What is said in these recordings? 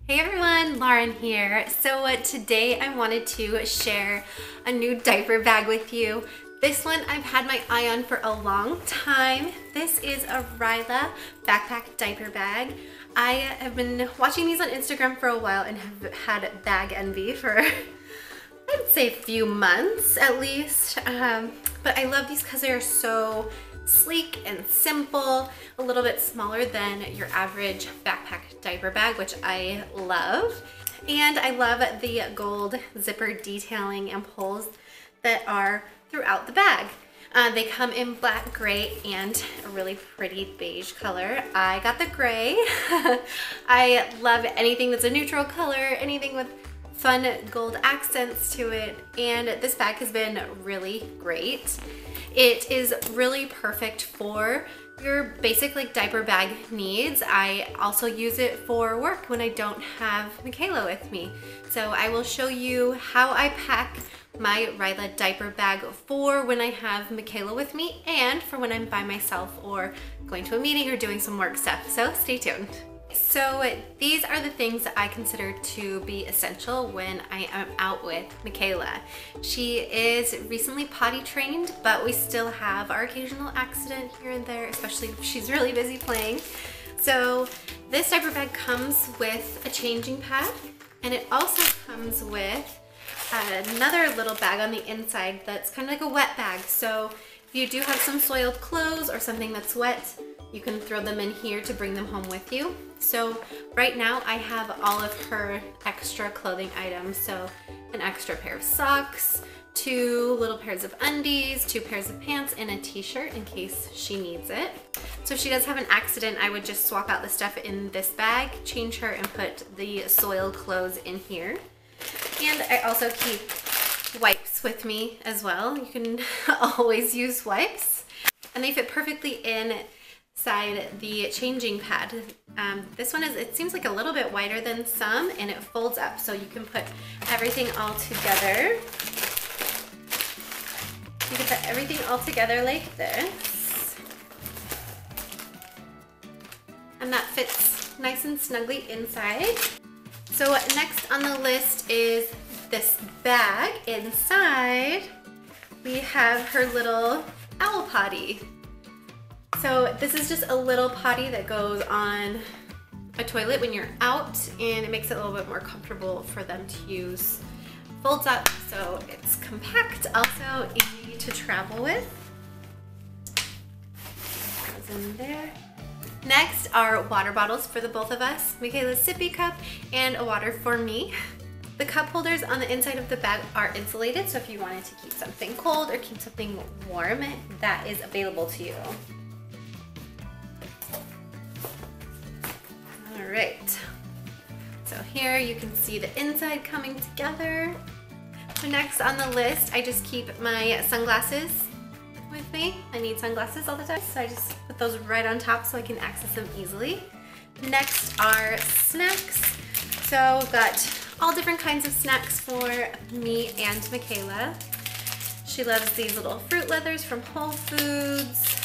Hey everyone, Lauren here. So today I wanted to share a new diaper bag with you. This one I've had my eye on for a long time. This is a RYLA backpack diaper bag. I have been watching these on Instagram for a while and have had bag envy for I'd say a few months at least. But I love these because they are so sleek and simple, a little bit smaller than your average backpack diaper bag, which I love. And I love the gold zipper detailing and pulls that are throughout the bag. They come in black, gray, and a really pretty beige color. I got the gray. I love anything that's a neutral color, anything with fun gold accents to it, and this bag has been really great. It is really perfect for your basic diaper bag needs. I also use it for work when I don't have Michaela with me. So I will show you how I pack my RYLA diaper bag for when I have Michaela with me and for when I'm by myself or going to a meeting or doing some work stuff. So stay tuned. So these are the things that I consider to be essential when I am out with Michaela. She is recently potty trained, but we still have our occasional accident here and there, especially if she's really busy playing. So this diaper bag comes with a changing pad, and it also comes with another little bag on the inside that's kind of like a wet bag. So if you do have some soiled clothes or something that's wet, you can throw them in here to bring them home with you. So right now I have all of her extra clothing items. So an extra pair of socks, 2 little pairs of undies, 2 pairs of pants, and a t-shirt in case she needs it. So if she does have an accident, I would just swap out the stuff in this bag, change her, and put the soiled clothes in here. And I also keep wipes with me as well. You can always use wipes. And they fit perfectly inside the changing pad. This one it seems like a little bit wider than some, and it folds up so you can put everything all together. You can put everything all together like this. And that fits nice and snugly inside. So next on the list is this bag. Inside, we have her little owl potty. So this is just a little potty that goes on a toilet when you're out, and it makes it a little bit more comfortable for them to use. Folds up, so it's compact, also easy to travel with. Goes in there. Next are water bottles for the both of us, Michaela's sippy cup and a water for me. The cup holders on the inside of the bag are insulated, so if you wanted to keep something cold or keep something warm, that is available to you. All right, so here you can see the inside coming together. So next on the list, I just keep my sunglasses with me. I need sunglasses all the time, so I just put those right on top so I can access them easily. Next are snacks. So we've got all different kinds of snacks for me and Michaela. She loves these little fruit leathers from Whole Foods.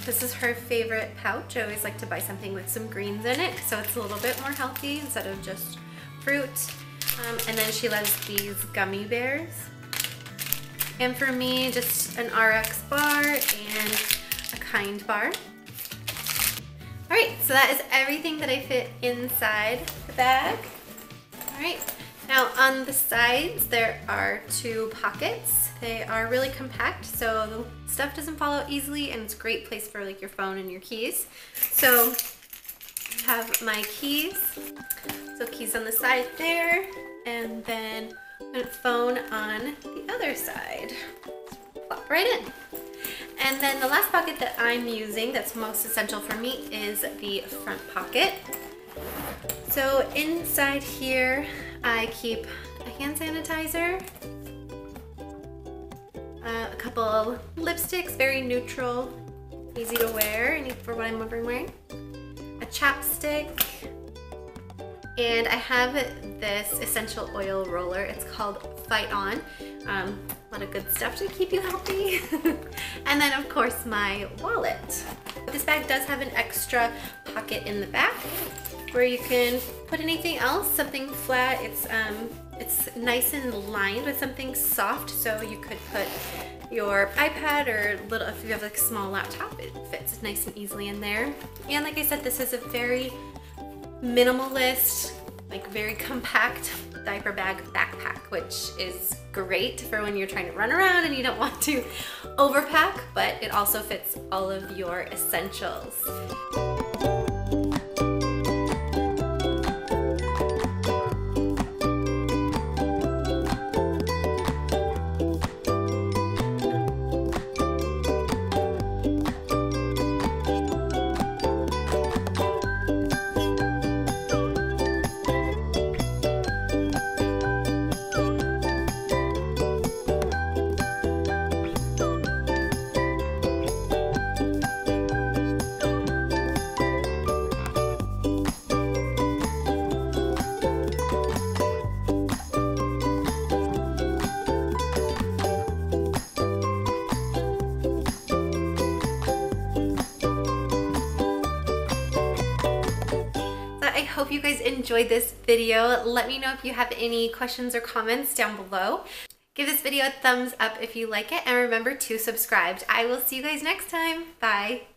This is her favorite pouch. I always like to buy something with some greens in it, so it's a little bit more healthy instead of just fruit. And then she loves these gummy bears. And for me, just an RX bar and a Kind bar. All right, so that is everything that I fit inside the bag. All right, now on the sides, there are 2 pockets. They are really compact, so the stuff doesn't fall out easily, and it's a great place for your phone and your keys. So I have my keys. So keys on the side there, and then my phone on the other side. Plop right in. And then the last pocket that I'm using that's most essential for me is the front pocket. So inside here, I keep a hand sanitizer, a couple lipsticks, very neutral, easy to wear, and for what I'm wearing, a chapstick, and I have this essential oil roller. It's called Fight On. A lot of good stuff to keep you healthy. And then of course my wallet. This bag does have an extra pocket in the back, where you can put anything else, something flat. It's nice and lined with something soft, so you could put your iPad or little, if you have like a small laptop, it fits nice and easily in there. And like I said, this is a very minimalist, like very compact diaper bag backpack, which is great for when you're trying to run around and you don't want to overpack, but it also fits all of your essentials. I hope you guys enjoyed this video. Let me know if you have any questions or comments down below. Give this video a thumbs up if you like it, and remember to subscribe. I will see you guys next time. Bye.